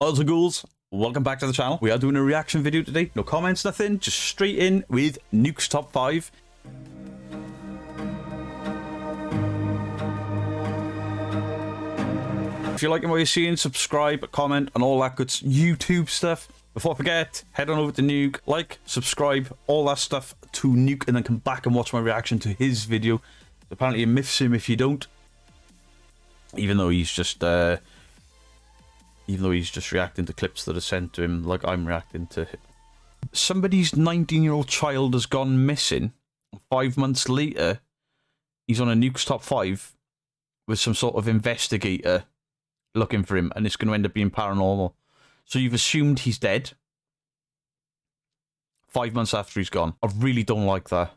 Also ghouls, welcome back to the channel. We are doing a reaction video today. No comments, nothing. Just straight in with Nuke's top 5. If you're liking what you're seeing, subscribe, comment, and all that good YouTube stuff. Before I forget, head on over to Nuke, like, subscribe, all that stuff to Nuke, and then come back and watch my reaction to his video. Apparently it miffs him if you don't. Even though he's just reacting to clips that are sent to him like I'm reacting to him. Somebody's 19-year-old child has gone missing. 5 months later, he's on a Nuke's top 5 with some sort of investigator looking for him, and it's going to end up being paranormal. So you've assumed he's dead 5 months after he's gone. I really don't like that.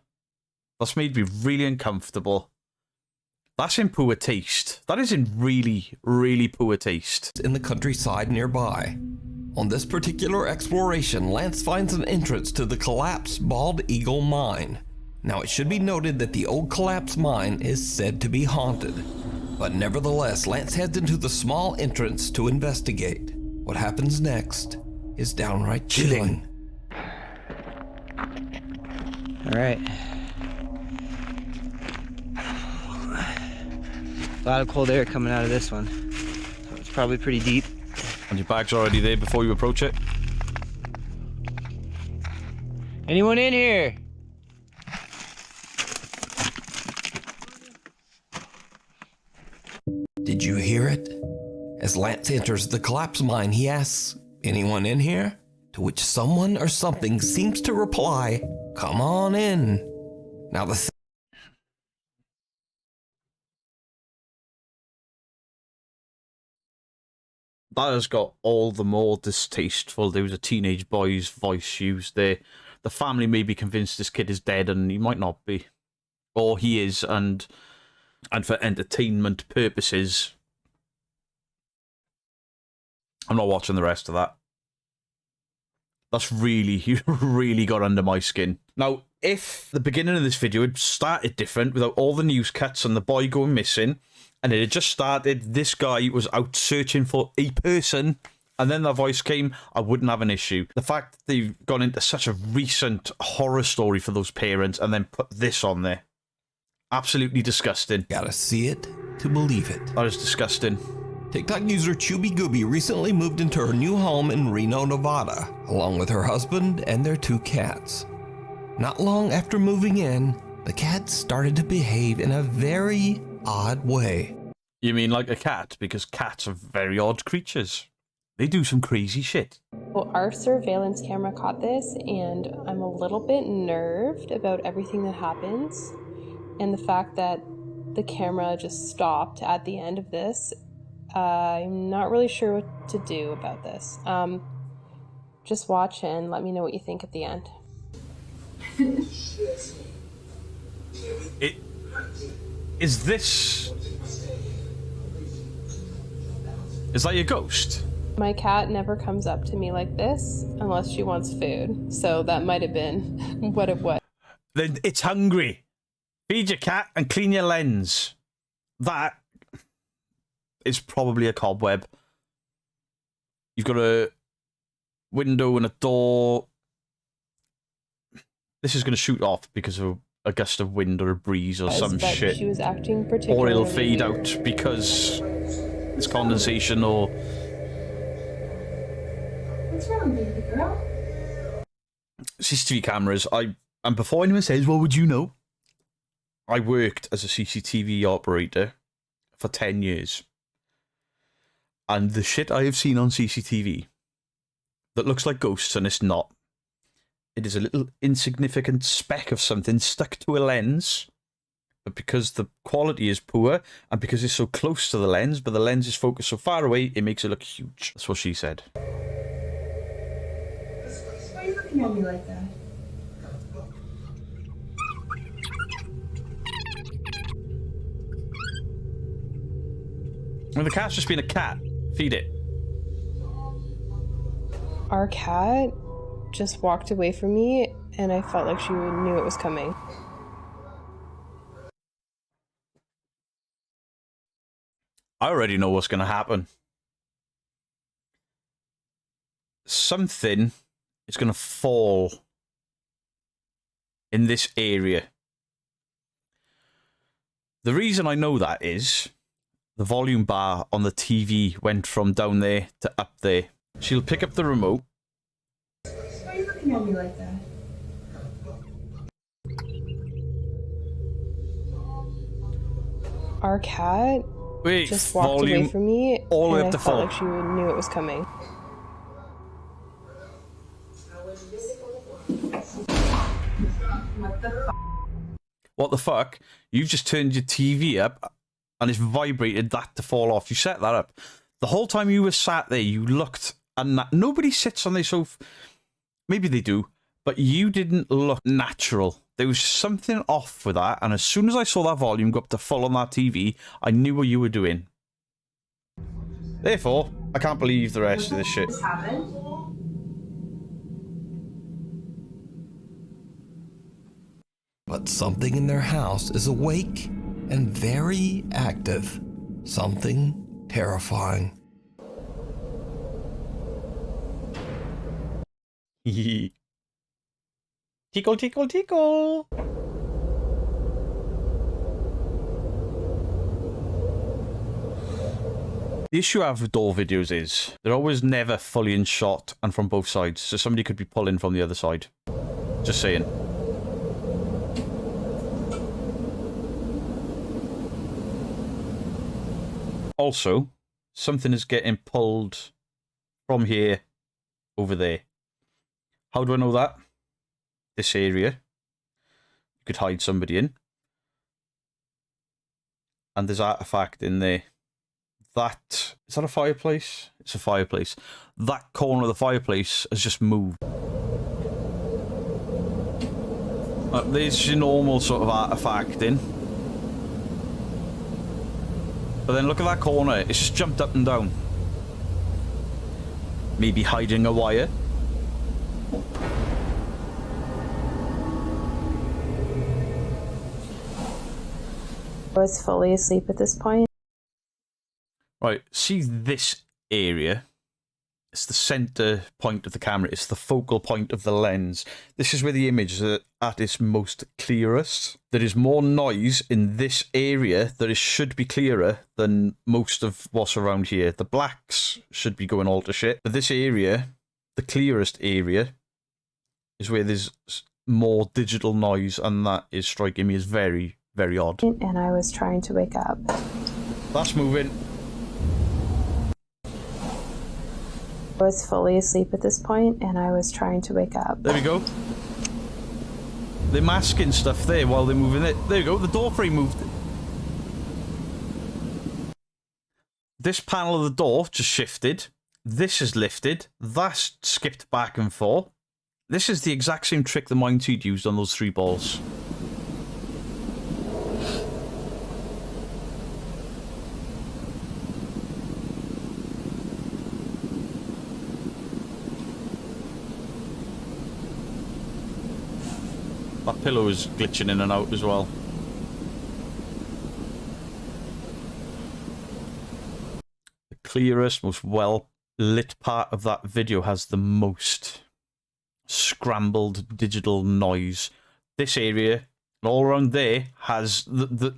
That's made me really uncomfortable. That's in poor taste. That is in really, really poor taste. In the countryside nearby. On this particular exploration, Lance finds an entrance to the collapsed Bald Eagle mine. Now it should be noted that the old collapsed mine is said to be haunted. But nevertheless, Lance heads into the small entrance to investigate. What happens next is downright chilling. All right. A lot of cold air coming out of this one. So it's probably pretty deep. And your bag's already there before you approach it. Anyone in here? Did you hear it? As Lance enters the collapsed mine, he asks, "Anyone in here?" To which someone or something seems to reply, "Come on in." Now that has got all the more distasteful. There was a teenage boy's voice used there. The family may be convinced this kid is dead, and he might not be. Or he is, and for entertainment purposes, I'm not watching the rest of that. That's really, really got under my skin. Now, if the beginning of this video had started different, without all the news cuts and the boy going missing, and it had just started, this guy was out searching for a person, and then the voice came, I wouldn't have an issue. The fact that they've gone into such a recent horror story for those parents, and then put this on there. Absolutely disgusting. gotta see it to believe it. That is disgusting. TikTok user Chubby Gooby recently moved into her new home in Reno, Nevada, along with her husband and their 2 cats. Not long after moving in, the cats started to behave in a very odd way. You mean like a cat? Because cats are very odd creatures. They do some crazy shit. Well, our surveillance camera caught this, and I'm a little bit nerved about everything that happens, and the fact that the camera just stopped at the end of this. I'm not really sure what to do about this. Just watch and let me know what you think at the end. Is that your ghost? My cat never comes up to me like this unless she wants food, so that might have been what it was. Then it's hungry. Feed your cat and clean your lens. That is probably a cobweb. You've got a window and a door. This is going to shoot off because of a gust of wind or a breeze or some shit. She was acting particularly or it'll fade weird. out because it's condensation or... What's wrong, baby girl? CCTV cameras. And before anyone says, well, would you know? I worked as a CCTV operator for 10 years. And the shit I have seen on CCTV that looks like ghosts, and it's not. It is a little insignificant speck of something stuck to a lens. But because the quality is poor, and because it's so close to the lens, but the lens is focused so far away, it makes it look huge. That's what she said. Why are you looking at me like that? Well, the cat's just been a cat. Feed it. Our cat just walked away from me, and I felt like she knew it was coming. I already know what's going to happen. something is going to fall in this area. The reason I know that is the volume bar on the TV went from down there to up there. She'll pick up the remote. Why are you looking at me like that? Our cat Wait, just walked volume away from me, all the way and up I to felt full. like she knew it was coming. What the fuck? You've just turned your TV up and it's vibrated that to fall off. You set that up. The whole time you were sat there, you looked, and nobody sits on their sofa. Maybe they do, but you didn't look natural. There was something off with that, and as soon as I saw that volume go up to full on that TV, I knew what you were doing. Therefore, I can't believe the rest of this shit. This happened. But something in their house is awake and very active. Something terrifying. Tickle, tickle, tickle. The issue I have with door videos is they're always never fully in shot and from both sides, so somebody could be pulling from the other side. Just saying. Also, something is getting pulled from here over there. How do I know that? This area. You could hide somebody in. And there's artifact in there. That... Is that a fireplace? It's a fireplace. That corner of the fireplace has just moved. There's your normal sort of artifact in. But then look at that corner. It's just jumped up and down. Maybe hiding a wire. I was fully asleep at this point. Right, see this area? It's the center point of the camera. It's the focal point of the lens. This is where the image is at its most clearest. There is more noise in this area that it should be clearer than most of what's around here. The blacks should be going all to shit. But this area, the clearest area, is where there's more digital noise, and that is striking me as very, very odd. And I was trying to wake up. That's moving. I was fully asleep at this point, and I was trying to wake up. There we go. They're masking stuff there while they're moving it. There we go, the door frame moved. This panel of the door just shifted. This is lifted. That's skipped back and forth. This is the exact same trick the Mindseed used on those 3 balls. That pillow is glitching in and out as well. The clearest, most well-lit part of that video has the most scrambled digital noise. This area, and all around there, has the...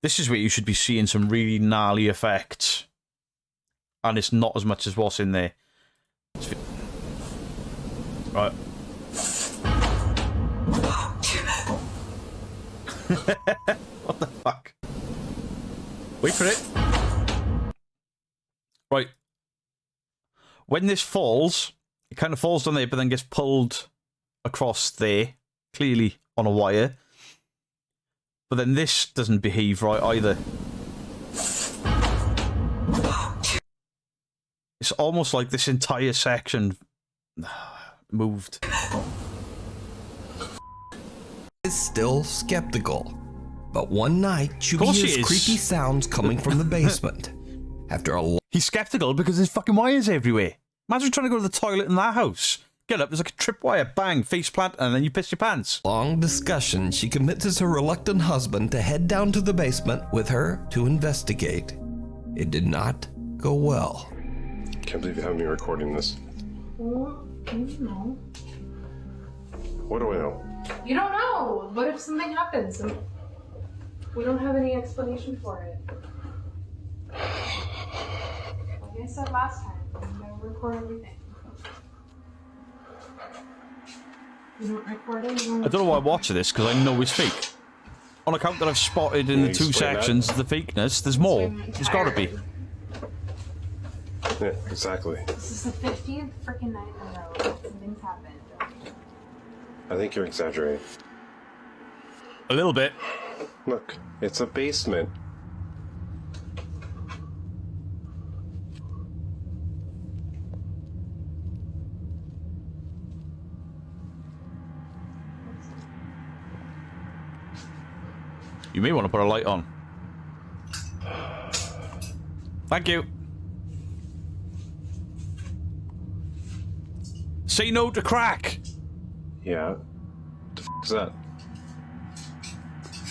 This is where you should be seeing some really gnarly effects. And it's not as much as what's in there. Right. What the fuck? Wait for it. Right. When this falls, it kind of falls down there, but then gets pulled across there, clearly on a wire. But then this doesn't behave right either. It's almost like this entire section moved. Is still skeptical. But one night, she course hears he is. creepy sounds coming from the basement. After a He's skeptical because there's fucking wires everywhere. Imagine trying to go to the toilet in that house. Get up, there's like a tripwire, bang, face plant, and then you piss your pants. long discussion, she convinces her reluctant husband to head down to the basement with her to investigate. It did not go well. Can't believe you have me recording this. Well, you know. What do I know? You don't know. What if something happens and we don't have any explanation for it? Like I said last time, I'm gonna record everything. You don't record it? You I don't know why I'm watching this, because I know it's fake. On account that I've spotted in Can the you 2 explain sections the fakeness, there's more. There's gotta be. Yeah, exactly. This is the 15th freaking night in a row. Something's happened. I think you're exaggerating. A little bit. Look, it's a basement. You may want to put a light on. Thank you. Say no to crack. Yeah. The f is that?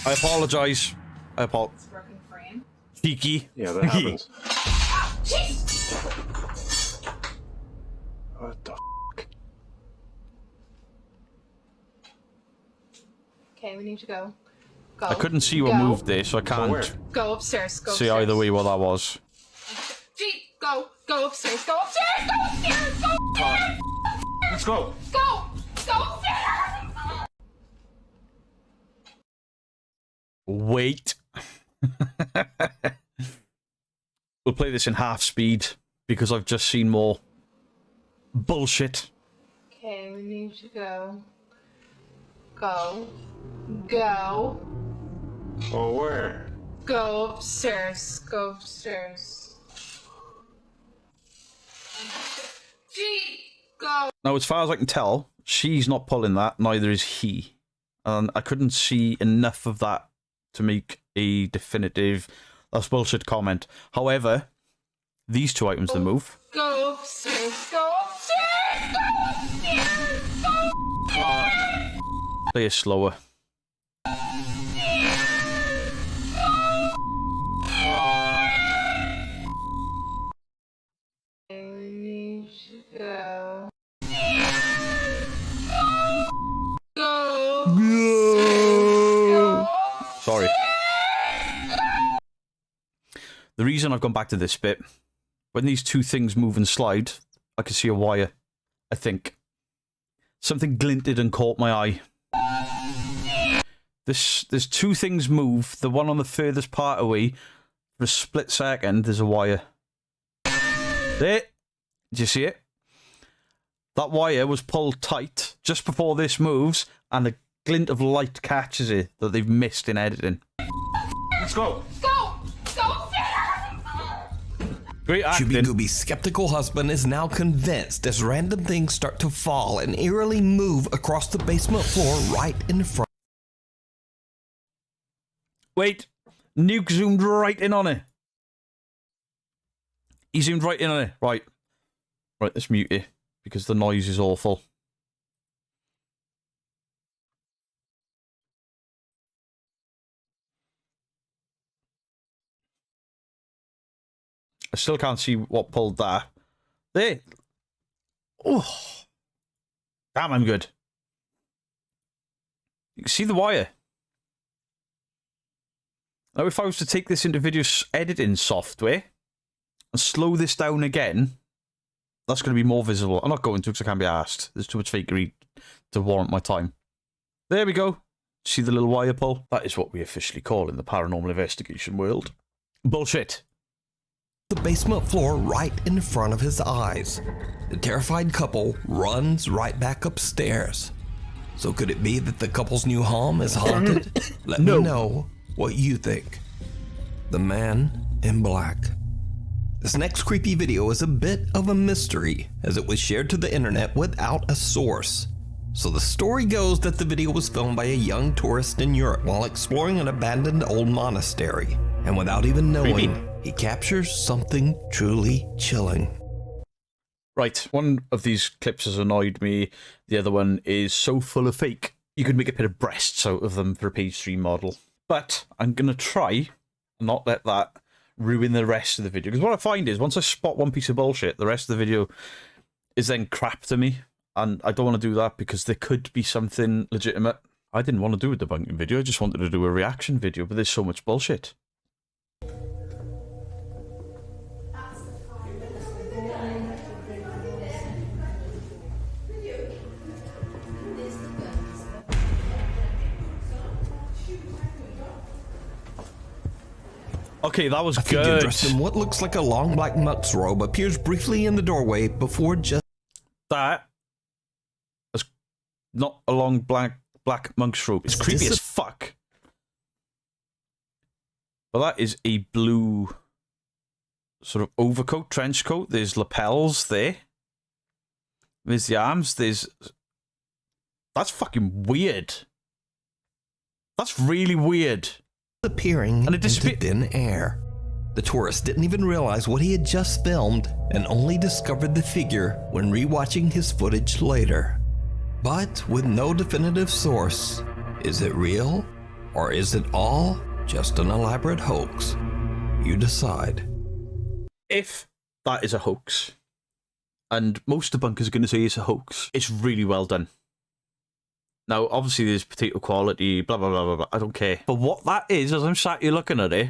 I apologize. It's broken frame. Cheeky. Yeah, that happens. What the f? Okay, we need to go. Go. I couldn't see what Go. moved there, so I Where? can't Go upstairs. Go see upstairs. either way what that was. Gee, go. Go upstairs. Go upstairs. Go upstairs. Go upstairs. Let's go! Go. Go upstairs. Wait. We'll play this in half speed because I've just seen more bullshit. Okay, we need to go. Go. Go. Oh, where? Go upstairs. Go upstairs. Gee, go. Now, as far as I can tell, she's not pulling that, neither is he. And I couldn't see enough of that to make a definitive, that's bullshit comment. However, these 2 items that move. Go upstairs. Go upstairs. Go upstairs. Go upstairs. Play it slower. We need to go. Go. Go. Sorry. The reason I've gone back to this bit, when these 2 things move and slide, I can see a wire, I think. Something glinted and caught my eye. There's 2 things move, the one on the furthest part away, for a split second, there's a wire. There! Did you see it? That wire was pulled tight just before this moves, and a glint of light catches it that they've missed in editing. Let's go! Go. Go upstairs. Great acting. Shooby Gooby's skeptical husband is now convinced as random things start to fall and eerily move across the basement floor right in front. Wait, Nuke zoomed right in on it. He zoomed right in on it. Right, let's mute it because the noise is awful. I still can't see what pulled that. There. Oh. Damn, I'm good. You can see the wire. Now, if I was to take this into video editing software and slow this down again, that's going to be more visible. I'm not going to because I can't be asked. There's too much fakery to warrant my time. There we go. See the little wire pull? That is what we officially call in the paranormal investigation world. Bullshit. The basement floor right in front of his eyes. The terrified couple runs right back upstairs. So could it be that the couple's new home is haunted? Let me know what you think. The Man in Black. This next creepy video is a bit of a mystery as it was shared to the internet without a source. So the story goes that the video was filmed by a young tourist in Europe while exploring an abandoned old monastery. And without even knowing, he captures something truly chilling. Right, one of these clips has annoyed me. The other one is so full of fake. You could make a pit of breasts out of them for a page 3 model. But I'm going to try and not let that ruin the rest of the video. Because what I find is, once I spot one piece of bullshit, the rest of the video is then crap to me. And I don't want to do that because there could be something legitimate. I didn't want to do a debunking video, I just wanted to do a reaction video, but there's so much bullshit. Okay, that was A figure good. dressed in what looks like a long black monk's robe appears briefly in the doorway before just... That is not a long black monk's robe. It's creepy as fuck. But that is a blue sort of overcoat, trench coat. There's lapels there. There's the arms. There's... That's fucking weird. That's really weird. Appearing And it into thin air. The tourist didn't even realize what he had just filmed and only discovered the figure when rewatching his footage later. But with no definitive source, is it real or is it all just an elaborate hoax? You decide. If that is a hoax, and most debunkers are going to say it's a hoax, it's really well done. Now, obviously, there's potato quality, blah, blah, blah, blah, blah. I don't care. But what that is, as I'm sat here looking at it,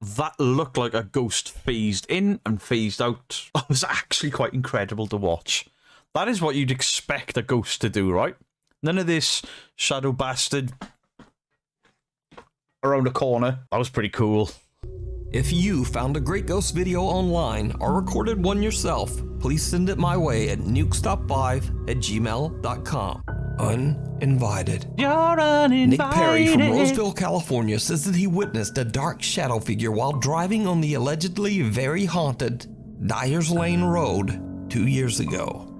that looked like a ghost phased in and phased out. It was actually quite incredible to watch. That is what you'd expect a ghost to do, right? None of this shadow bastard around the corner. That was pretty cool. If you found a great ghost video online or recorded one yourself, please send it my way at nukestop5@gmail.com. Uninvited. You're uninvited. Nick Perry from Roseville, California says that he witnessed a dark shadow figure while driving on the allegedly very haunted Dyers Lane Road 2 years ago.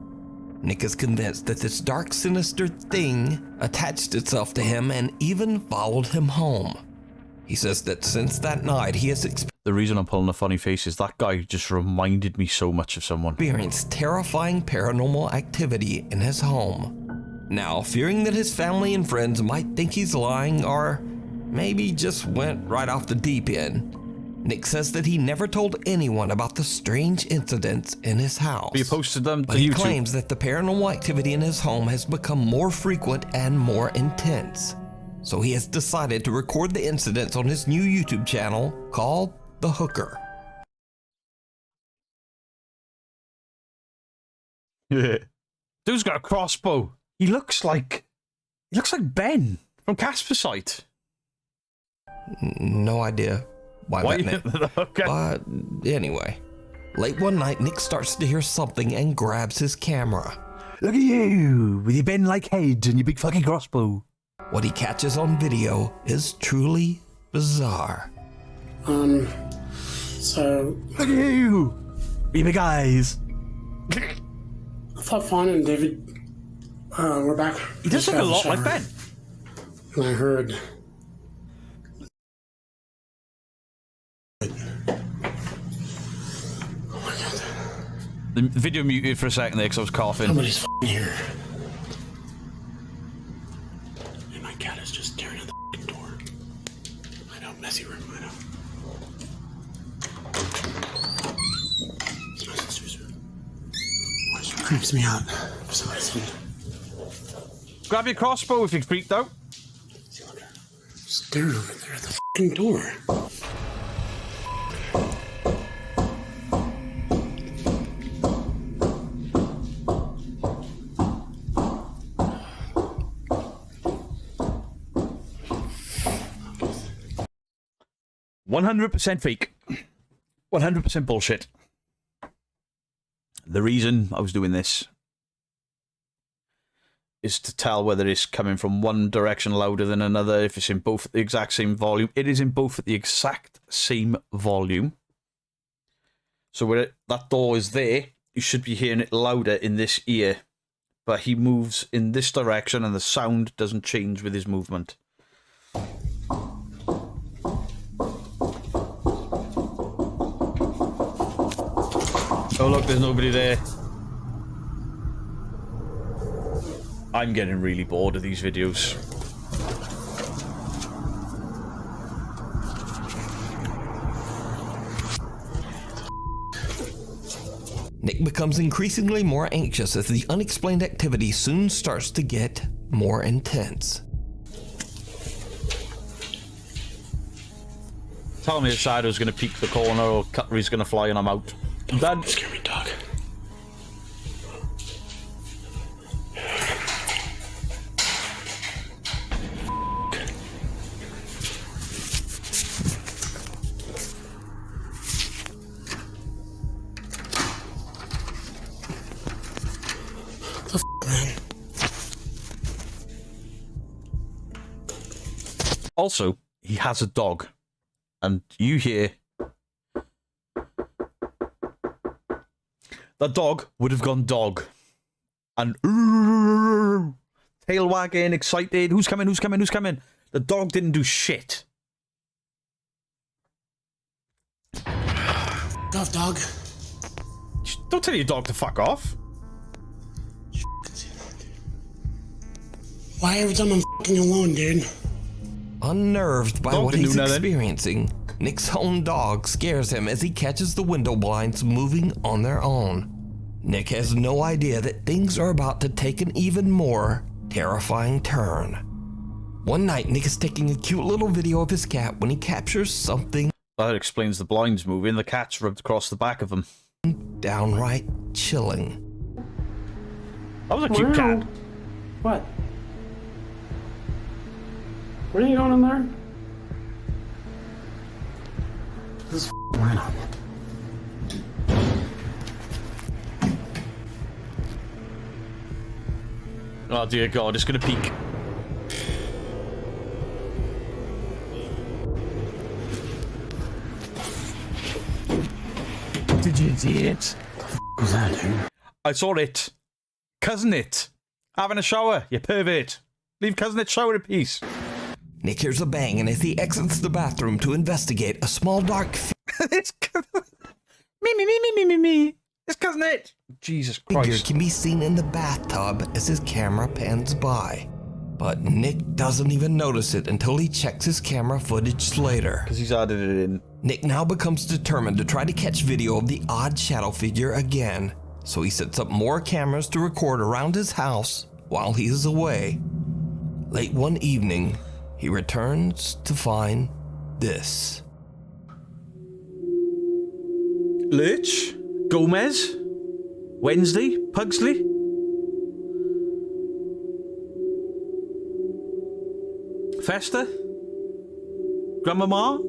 Nick is convinced that this dark, sinister thing attached itself to him and even followed him home. He says that since that night he has The reason I'm pulling a funny face is that guy just reminded me so much of someone. experienced terrifying paranormal activity in his home. Now, fearing that his family and friends might think he's lying or maybe just went right off the deep end, Nick says that he never told anyone about the strange incidents in his house. You posted them to But he YouTube. claims that the paranormal activity in his home has become more frequent and more intense. So he has decided to record the incidents on his new YouTube channel called The Hooker. Yeah. Dude's got a crossbow. He looks like Ben from Casper Site. No idea why that name. Okay. But anyway, late one night, Nick starts to hear something and grabs his camera. Look at you with your Ben-like head and your big fucking crossbow. What he catches on video is truly bizarre. So Look at you with your big eyes. I thought Fawn and David were back. He does look a lot like Ben. And I heard. The video muted for a second there because I was coughing. Somebody's f***ing here. And my cat is just staring at the f***ing door. I know, messy room, I know. It's my sister's room. It creeps me out for some reason. Grab your crossbow if you're freaked out. See, look, staring over there at the f***ing door. 100% fake. 100% bullshit. The reason I was doing this is to tell whether it's coming from one direction louder than another, if it's in both at the exact same volume. It is in both at the exact same volume. So where that door is there, you should be hearing it louder in this ear. But he moves in this direction and the sound doesn't change with his movement. Oh look, there's nobody there. I'm getting really bored of these videos. Nick becomes increasingly more anxious as the unexplained activity soon starts to get more intense. Tell me the shadow's going to peek the corner or cutlery's going to fly and I'm out. I'm done. Scare me, dog. Also, he has a dog. And you hear... The dog would have gone dog. And... Tail wagging, excited. Who's coming? Who's coming? Who's coming? The dog didn't do shit. Fuck off, dog. Don't tell your dog to fuck off. Why every time I'm fucking alone, dude? Unnerved by Dog what didn't he's do nothing. experiencing, Nick's own dog scares him as he catches the window blinds moving on their own. Nick has no idea that things are about to take an even more terrifying turn. One night, Nick is taking a cute little video of his cat when he captures something That explains the blinds moving. The cat's rubbed across the back of them. downright chilling. That was a cute cat. What? What are you going in there? This is rhino. Oh dear God, it's gonna peek. Did you see it? What was that, dude? I saw it. Cousin it. Having a shower, you pervert. Leave cousin it shower in peace. Nick hears a bang, and as he exits the bathroom to investigate, a small dark It's me. It's cousin it. Jesus figure Christ. can be seen in the bathtub as his camera pans by. But Nick doesn't even notice it until he checks his camera footage later. Because he's added it in. Nick now becomes determined to try to catch video of the odd shadow figure again, so he sets up more cameras to record around his house while he is away. Late one evening, he returns to find this. Lurch, Gomez, Wednesday, Pugsley. Festa, Grandmama.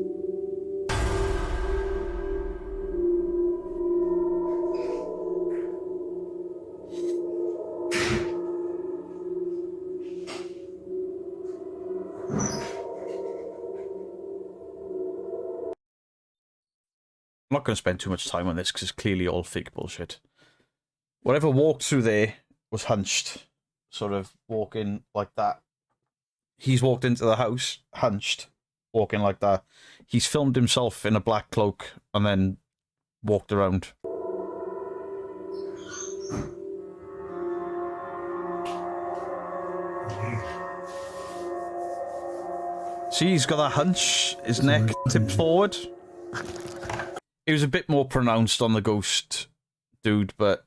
I'm not going to spend too much time on this because it's clearly all fake bullshit. Whatever walked through there was hunched, sort of walking like that. He's walked into the house, hunched, walking like that. He's filmed himself in a black cloak and then walked around. See, he's got that hunch, his neck tipped forward. It was a bit more pronounced on the ghost dude, but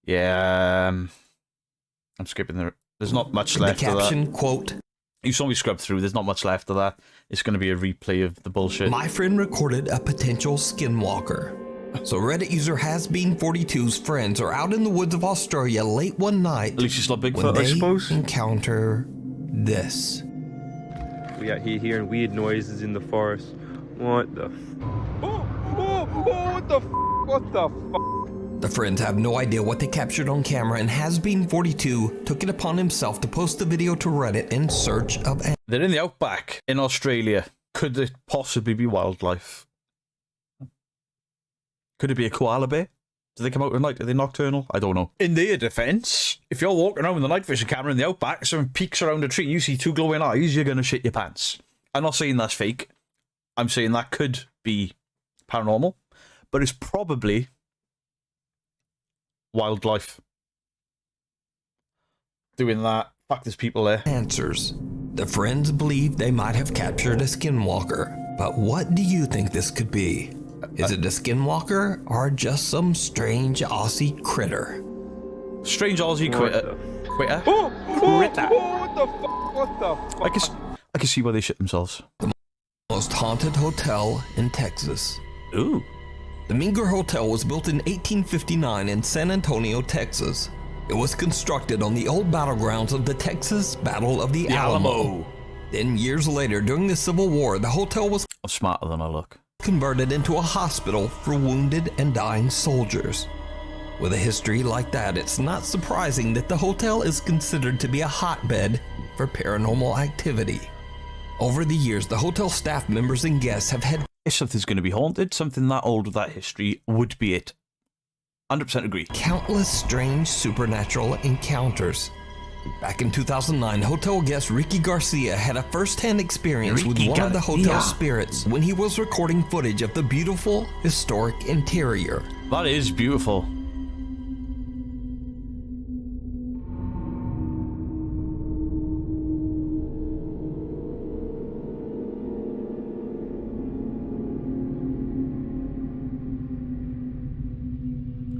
yeah, I'm skipping there. There's not much left the of caption, that. quote, You saw me scrub through. There's not much left of that. It's going to be a replay of the bullshit. my friend recorded a potential skinwalker. So Reddit user Hasbeen42's friends are out in the woods of Australia late one night At least it's not when Bigfoot, I they suppose. encounter this. We out here hearing weird noises in the forest. What the? What the? What the? The friends have no idea what they captured on camera, and Hasbeen42 took it upon himself to post the video to Reddit in search of They're in the outback in Australia. Could it possibly be wildlife? Could it be a koala bear? Do they come out at night? Are they nocturnal? I don't know. In their defense, if you're walking around with a night vision camera in the outback, someone peeks around a tree and you see two glowing eyes, you're going to shit your pants. I'm not saying that's fake. I'm saying that could be paranormal, but it's probably wildlife doing that. Fuck, there's people there. answers. The friends believe they might have captured a skinwalker, but what do you think this could be? Is it a skinwalker or just some strange Aussie critter? Strange Aussie What quitter. the- Quitter? Oh, Critter. what the fuck? What the fuck? I can see why they shit themselves. Most haunted hotel in Texas. Ooh. The Minger Hotel was built in 1859 in San Antonio, Texas. It was constructed on the old battlegrounds of the Texas Battle of the Alamo. Then years later, during the Civil War, the hotel was I'm smarter than I look. converted into a hospital for wounded and dying soldiers. With a history like that, it's not surprising that the hotel is considered to be a hotbed for paranormal activity. Over the years, the hotel staff members and guests have had If something's going to be haunted, something that old with that history would be it. 100% agree. countless strange supernatural encounters. Back in 2009, hotel guest Ricky Garcia had a first-hand experience with Ricky one of the hotel Garcia. spirits when he was recording footage of the beautiful, historic interior. That is beautiful.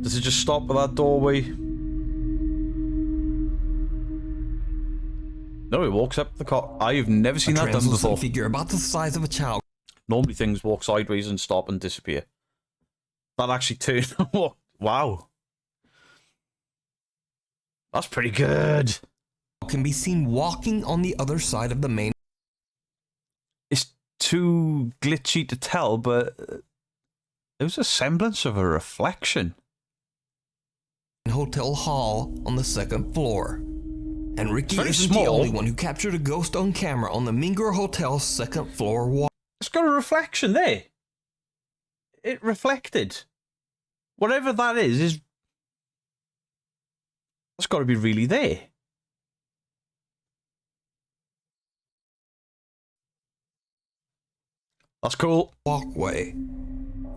Does it just stop at that doorway? No, it walks up the car. I've never seen A that done translucent before. figure about the size of a child Normally things walk sideways and stop and disappear. That actually turned and walked. Wow. That's pretty good. can be seen walking on the other side of the main It's too glitchy to tell, but there was a semblance of a reflection. hotel hall on the second floor. And Ricky very isn't the small. only one who captured a ghost on camera on the Minger Hotel's second floor wall. It's got a reflection there. It reflected. Whatever that is that's got to be really there. That's cool. Walkway.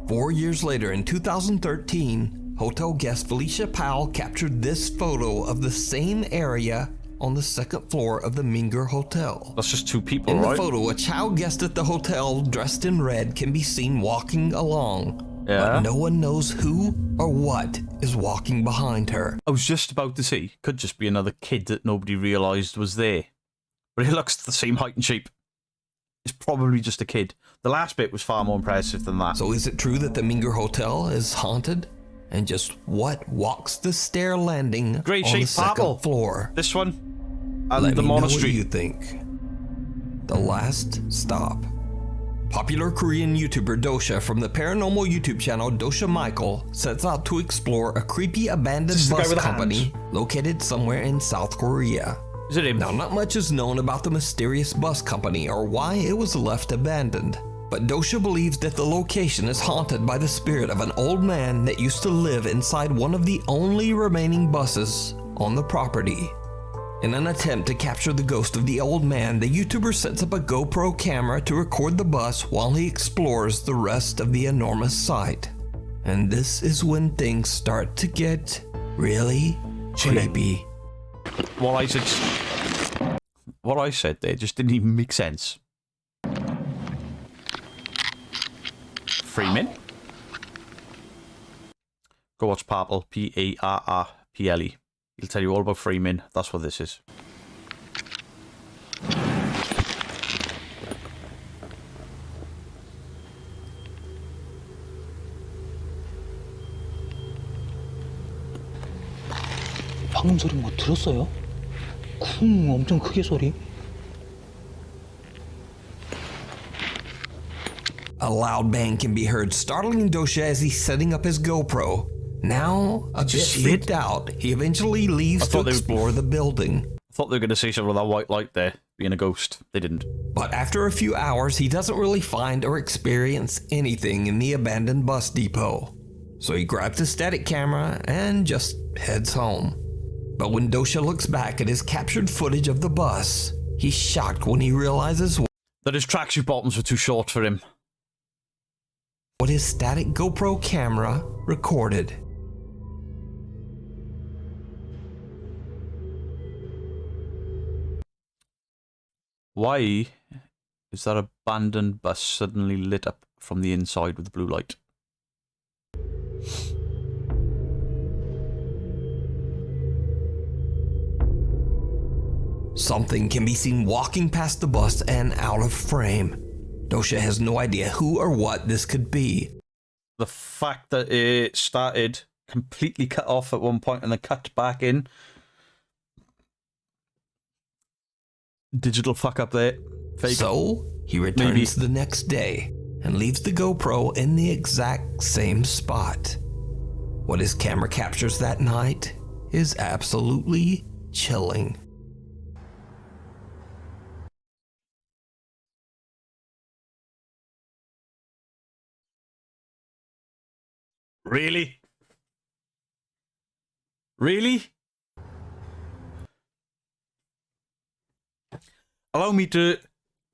4 years later, in 2013, hotel guest Felicia Powell captured this photo of the same area on the second floor of the Minger Hotel. That's just two people, In the right? photo, a child guest at the hotel dressed in red can be seen walking along, Yeah. but no one knows who or what is walking behind her. I was just about to say, could just be another kid that nobody realised was there. But it looks the same height and shape. It's probably just a kid. The last bit was far more impressive than that. So is it true that the Minger Hotel is haunted? And just what walks the stair landing Grey on the shaped second Parrple. floor? This one and Let the me know what monastery. you think. The Last Stop. Popular Korean YouTuber Dosha from the paranormal YouTube channel Dosha Michael sets out to explore a creepy abandoned This is the guy bus with the company located somewhere in South Korea. Is it him? Now, not much is known about the mysterious bus company or why it was left abandoned, but Dosha believes that the location is haunted by the spirit of an old man that used to live inside one of the only remaining buses on the property. In an attempt to capture the ghost of the old man, the YouTuber sets up a GoPro camera to record the bus while he explores the rest of the enormous site. And this is when things start to get really creepy. What I said there just didn't even make sense. Freeman? Go watch Parrple. Parrple. He'll tell you all about Freeman. That's what this is. 방금 소리 뭐 들었어요? 쿵 엄청 크게 소리. A loud bang can be heard, startling Dosha as he's setting up his GoPro. Now, a bit see freaked out, he eventually leaves to explore the building. I thought they were going to say something with that white light there, being a ghost. They didn't. But after a few hours, he doesn't really find or experience anything in the abandoned bus depot. So he grabs his static camera and just heads home. But when Dosha looks back at his captured footage of the bus, he's shocked when he realizes That his tracksuit bottoms were too short for him. what his static GoPro camera recorded. Why is that abandoned bus suddenly lit up from the inside with blue light? Something can be seen walking past the bus and out of frame. Dosha has no idea who or what this could be. The fact that it started completely cut off at one point and then cut back in. Digital fuck up there. Fake. So, he returns Maybe. the next day and leaves the GoPro in the exact same spot. What his camera captures that night is absolutely chilling. Really? Really? Allow me to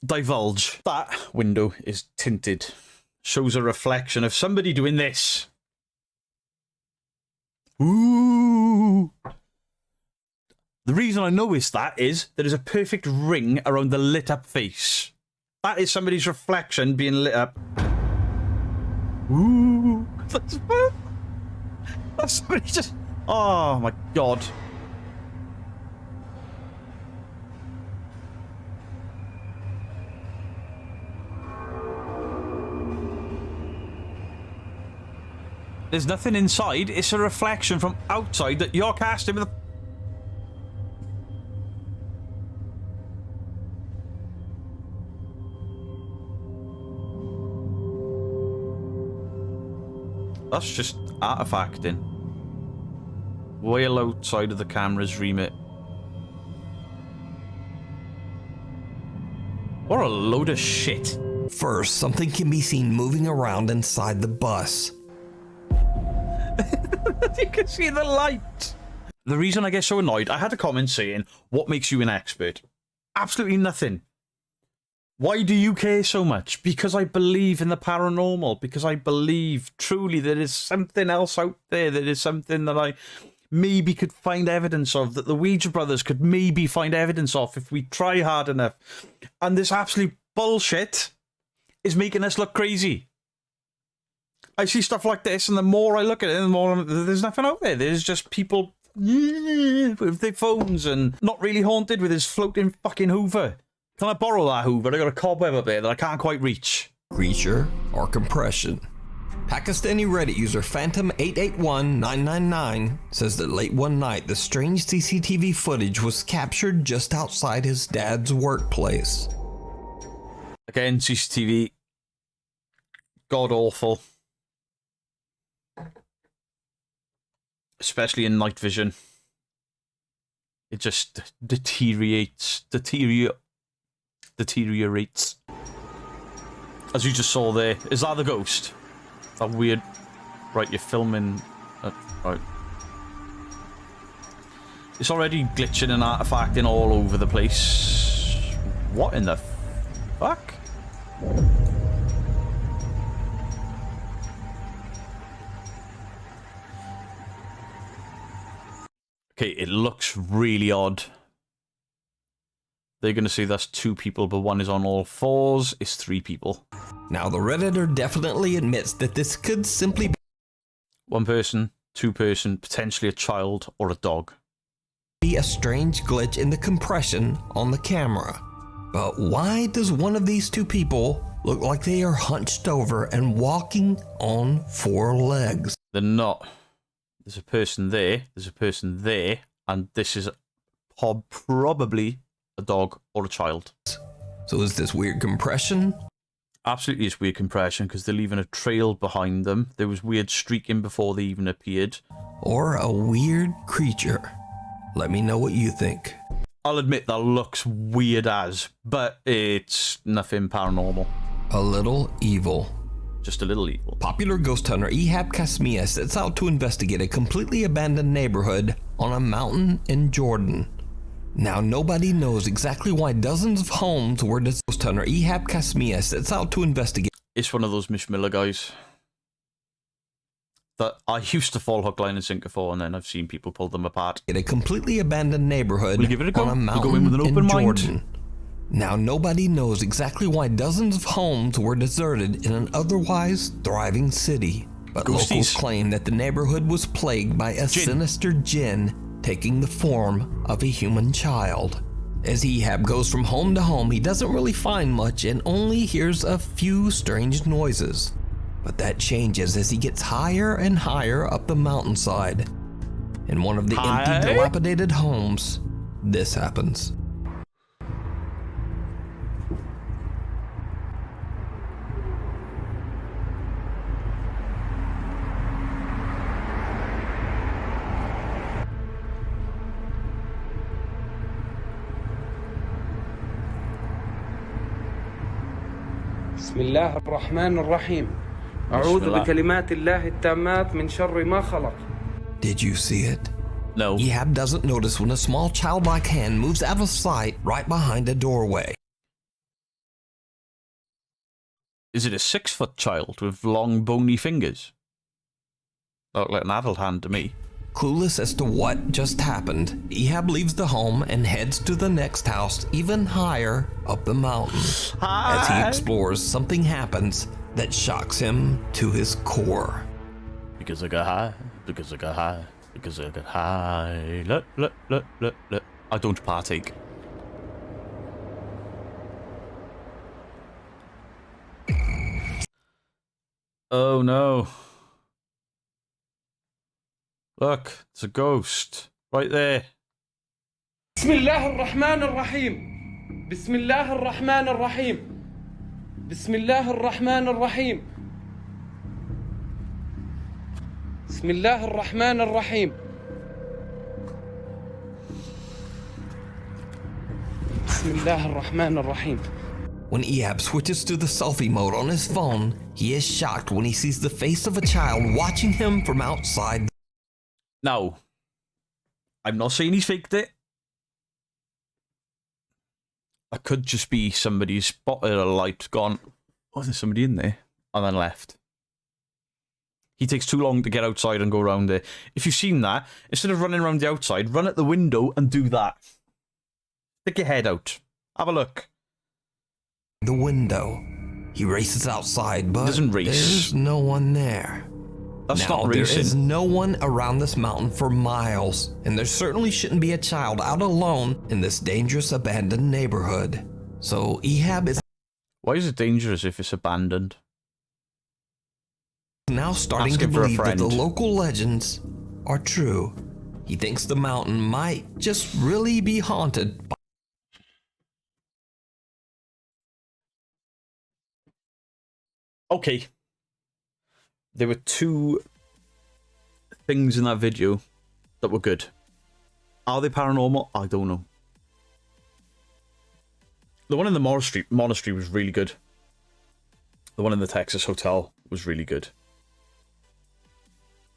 divulge. That window is tinted. Shows a reflection of somebody doing this. Ooh. The reason I noticed that is there is a perfect ring around the lit up face. That is somebody's reflection being lit up. Ooh. That's somebody just... Oh my god. There's nothing inside, it's a reflection from outside that you're casting with a... That's just artifacting. Well outside of the camera's remit. What a load of shit. First, something can be seen moving around inside the bus. You can see the light. The reason I get so annoyed, I had a comment saying, what makes you an expert? Absolutely nothing. Why do you care so much? Because I believe in the paranormal. Because I believe truly there is something else out there. There is something that I maybe could find evidence of. That the Ouija brothers could maybe find evidence of if we try hard enough. And this absolute bullshit is making us look crazy. I see stuff like this, and the more I look at it, the more there's nothing out there. There's just people with their phones and not really haunted with his floating fucking Hoover. Can I borrow that Hoover? I got a cobweb up there that I can't quite reach. Creature or compression. Pakistani Reddit user Phantom881999 says that late one night, the strange CCTV footage was captured just outside his dad's workplace. Again, CCTV. God awful. Especially in night vision. It just deteriorates. Deteriorates. As you just saw there. Is that the ghost? That weird... Right, you're filming... right. It's already glitching and artifacting all over the place. What in the fuck? Okay, it looks really odd. They're going to say that's 2 people, but one is on all 4s. It's 3 people. Now, the Redditor definitely admits that this could simply be 1 person, 2 person, potentially a child or a dog. Be a strange glitch in the compression on the camera. But why does one of these 2 people look like they are hunched over and walking on 4 legs? They're not. There's a person there, there's a person there, and this is probably a dog or a child. So is this weird compression? Absolutely it's weird compression because they're leaving a trail behind them. There was weird streaking before they even appeared. Or a weird creature? Let me know what you think. I'll admit that looks weird as, but it's nothing paranormal. A little evil. Just a little evil. Popular ghost hunter Ehab Kasmia sets out to investigate a completely abandoned neighborhood on a mountain in Jordan. Now, nobody knows exactly why dozens of homes were ghost hunter Ehab Kasmia sets out to investigate. It's one of those Mish Miller guys that I used to fall hook, line, and sinker for, and then I've seen people pull them apart. In a completely abandoned neighborhood We'll give it a go. on a mountain We'll go in with an open mind. Jordan. Now, nobody knows exactly why dozens of homes were deserted in an otherwise thriving city. But locals claim that the neighborhood was plagued by a sinister jinn taking the form of a human child. As Ehab goes from home to home, he doesn't really find much and only hears a few strange noises. But that changes as he gets higher and higher up the mountainside. In one of the empty, dilapidated homes, this happens. بسم الله الرحمن الرحيم أعوذ بكلمات الله التامات من شر ما خلق. Did you see it? No. Ehab doesn't notice when a small childlike hand moves out of sight right behind a doorway. Is it a 6-foot child with long bony fingers? That looked like an adult hand to me. Clueless as to what just happened, Ehab leaves the home and heads to the next house even higher up the mountain. As he explores, something happens that shocks him to his core. Because I got high, because I got high, because I got high. I don't partake. Oh no. Look, it's a ghost. Right there. بسم الله الرحمن الرحيم بسم الله الرحمن الرحيم بسم الله الرحمن الرحيم بسم الله الرحمن الرحيم بسم الله الرحمن الرحيم. When Ehab switches to the selfie mode on his phone, he is shocked when he sees the face of a child watching him from outside. Now, I'm not saying he's faked it. I could just be somebody spotted a light, gone, oh, there's somebody in there, and then left. He takes too long to get outside and go around there. If you've seen that, instead of running around the outside, run at the window and do that. Stick your head out. Have a look. The window. He races outside, but doesn't race. There's no one there. That's now, not racing. There is no one around this mountain for miles, and there certainly shouldn't be a child out alone in this dangerous abandoned neighborhood. So Ehab is... Why is it dangerous if it's abandoned? Now starting to believe that the local legends are true. He thinks the mountain might just really be haunted by... Okay. There were two things in that video that were good. Are they paranormal? I don't know. The one in the monastery was really good. The one in the Texas hotel was really good.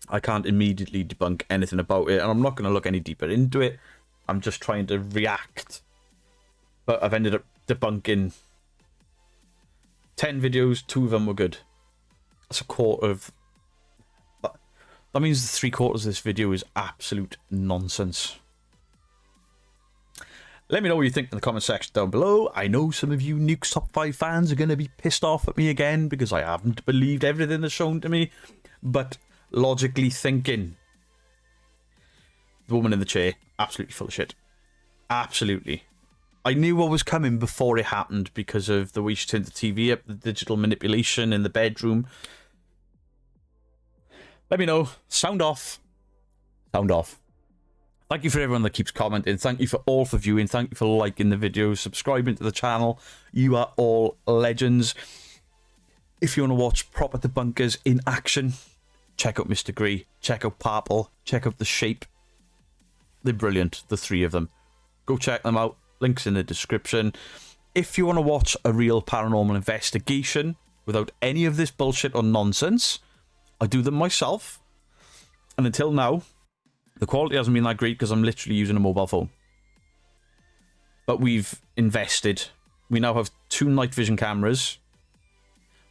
I can't immediately debunk anything about it, and I'm not going to look any deeper into it. I'm just trying to react. But I've ended up debunking 10 videos, 2 of them were good. That's a quarter of... That means 3/4 of this video is absolute nonsense. Let me know what you think in the comment section down below. I know some of you Nukes Top 5 fans are going to be pissed off at me again because I haven't believed everything that's shown to me. But logically thinking, the woman in the chair, absolutely full of shit. Absolutely. I knew what was coming before it happened because of the way she turned the TV up, the digital manipulation in the bedroom. Let me know. Sound off. Sound off. Thank you for everyone that keeps commenting. Thank you for all for viewing. Thank you for liking the videos, subscribing to the channel. You are all legends. If you want to watch proper debunkers in action, check out Mr. Grey. Check out Parrple. Check out The Shape. They're brilliant, the 3 of them. Go check them out. Links in the description. If you want to watch a real paranormal investigation without any of this bullshit or nonsense, I do them myself. And until now, the quality hasn't been that great because I'm literally using a mobile phone. But we've invested. We now have 2 night vision cameras.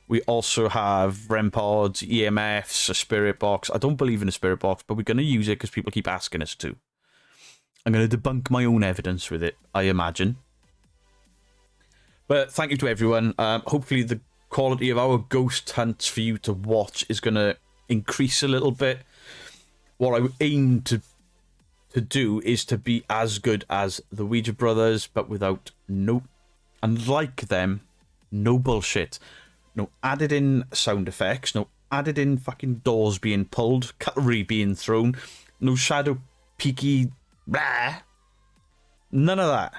We also have REM pods, EMFs, a spirit box. I don't believe in a spirit box, but we're going to use it because people keep asking us to. I'm going to debunk my own evidence with it, I imagine. But thank you to everyone. Hopefully the quality of our ghost hunts for you to watch is going to increase a little bit. What I aim to do is to be as good as the Ouija brothers, but without unlike them, no bullshit. No added in sound effects, no added in fucking doors being pulled, cutlery being thrown, no shadow peaky blah. None of that.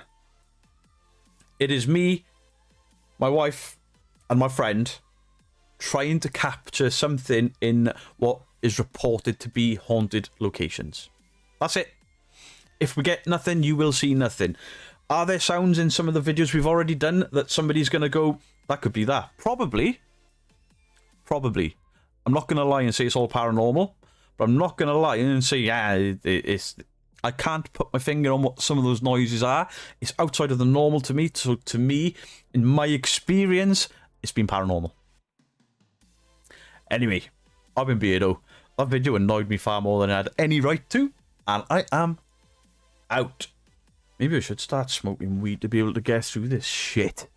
It is me, my wife, and my friend trying to capture something in what is reported to be haunted locations. That's it. If we get nothing, you will see nothing. Are there sounds in some of the videos we've already done that somebody's going to go, that could be that? Probably. Probably. I'm not going to lie and say it's all paranormal, but I'm not going to lie and say, yeah, it's... I can't put my finger on what some of those noises are. It's outside of the normal to me. So to me, in my experience, it's been paranormal. Anyway, I've been Beardo. That video annoyed me far more than I had any right to, and I am out. Maybe I should start smoking weed to be able to get through this shit.